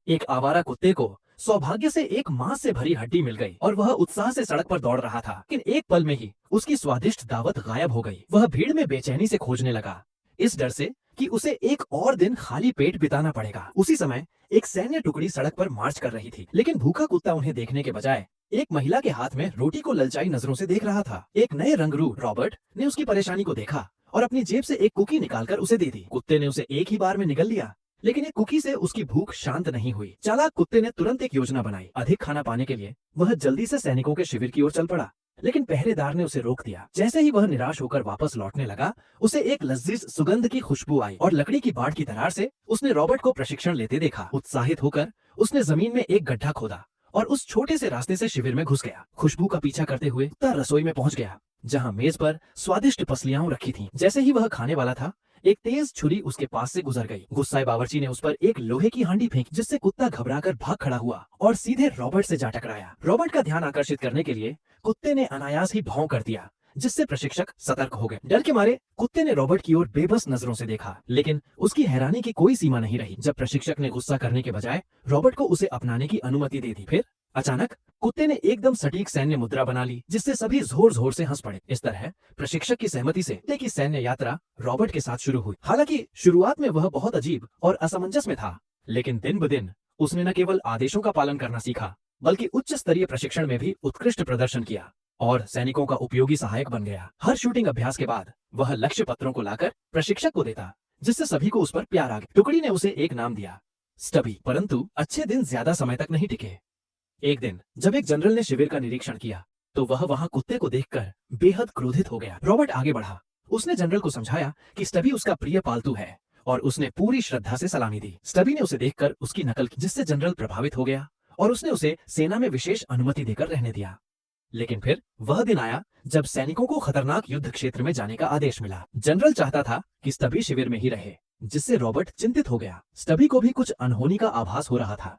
एक आवारा कुत्ते को सौभाग्य से एक मांस से भरी हड्डी मिल गई और वह उत्साह से सड़क पर दौड़ रहा था, लेकिन एक पल में ही उसकी स्वादिष्ट दावत गायब हो गई। वह भीड़ में बेचैनी से खोजने लगा, इस डर से कि उसे एक और दिन खाली पेट बिताना पड़ेगा। उसी समय एक सैन्य टुकड़ी सड़क पर मार्च कर रही थी, लेकिन भूखा कुत्ता उन्हें देखने के बजाय एक महिला के हाथ में रोटी को ललचाई नजरों से देख रहा था। एक नए रंगरू रॉबर्ट ने उसकी परेशानी को देखा और अपनी जेब से एक कुकी निकालकर उसे दे दी। कुत्ते ने उसे एक ही बार में निगल लिया, लेकिन एक कुकी से उसकी भूख शांत नहीं हुई। चालाक कुत्ते ने तुरंत एक योजना बनाई। अधिक खाना पाने के लिए वह जल्दी से सैनिकों के शिविर की ओर चल पड़ा, लेकिन पहरेदार ने उसे रोक दिया। जैसे ही वह निराश होकर वापस लौटने लगा, उसे एक लजीज सुगंध की खुशबू आई और लकड़ी की बाड़ की दरार से उसने रॉबर्ट को प्रशिक्षण लेते देखा। उत्साहित होकर उसने जमीन में एक गड्ढा खोदा और उस छोटे से रास्ते से शिविर में घुस गया। खुशबू का पीछा करते हुए कुत्ता रसोई में पहुंच गया, जहां मेज पर स्वादिष्ट पसलियां रखी थीं। जैसे ही वह खाने वाला था, एक तेज छुरी उसके पास से गुजर गई। गुस्साए बावर्ची ने उस पर एक लोहे की हांडी फेंकी, जिससे कुत्ता घबराकर भाग खड़ा हुआ और सीधे रॉबर्ट से जा टकराया। रॉबर्ट का ध्यान आकर्षित करने के लिए कुत्ते ने अनायास ही भौं कर दिया, जिससे प्रशिक्षक सतर्क हो गए। डर के मारे कुत्ते ने रॉबर्ट की ओर बेबस नजरों से देखा, लेकिन उसकी हैरानी की कोई सीमा नहीं रही जब प्रशिक्षक ने गुस्सा करने के बजाय रॉबर्ट को उसे अपनाने की अनुमति दे दी। फिर अचानक कुत्ते ने एकदम सटीक सैन्य मुद्रा बना ली, जिससे सभी जोर जोर से हंस पड़े। इस तरह प्रशिक्षक की सहमति से कुत्ते की सैन्य यात्रा रॉबर्ट के साथ शुरू हुई। हालांकि शुरुआत में वह बहुत अजीब और असमंजस में था, लेकिन दिन ब दिन उसने न केवल आदेशों का पालन करना सीखा, बल्कि उच्च स्तरीय प्रशिक्षण में भी उत्कृष्ट प्रदर्शन किया और सैनिकों का उपयोगी सहायक बन गया। हर शूटिंग अभ्यास के बाद वह लक्ष्य पत्रों को लाकर प्रशिक्षक को देता, जिससे सभी को उस पर प्यार आ गया। टुकड़ी ने उसे एक नाम दिया, स्टबी। परंतु अच्छे दिन ज्यादा समय तक नहीं टिके। एक दिन जब एक जनरल ने शिविर का निरीक्षण किया, तो वह वहां कुत्ते को देखकर बेहद क्रोधित हो गया। रॉबर्ट आगे बढ़ा। उसने जनरल को समझाया कि स्टबी उसका प्रिय पालतू है और उसने पूरी श्रद्धा से सलामी दी। स्टबी ने उसे देखकर उसकी नकल की, जिससे जनरल प्रभावित हो गया और उसने उसे सेना में विशेष अनुमति देकर रहने दिया। लेकिन फिर वह दिन आया जब सैनिकों को खतरनाक युद्ध क्षेत्र में जाने का आदेश मिला। जनरल चाहता था कि स्टबी शिविर में ही रहे, जिससे रॉबर्ट चिंतित हो गया। स्टबी को भी कुछ अनहोनी का आभास हो रहा था।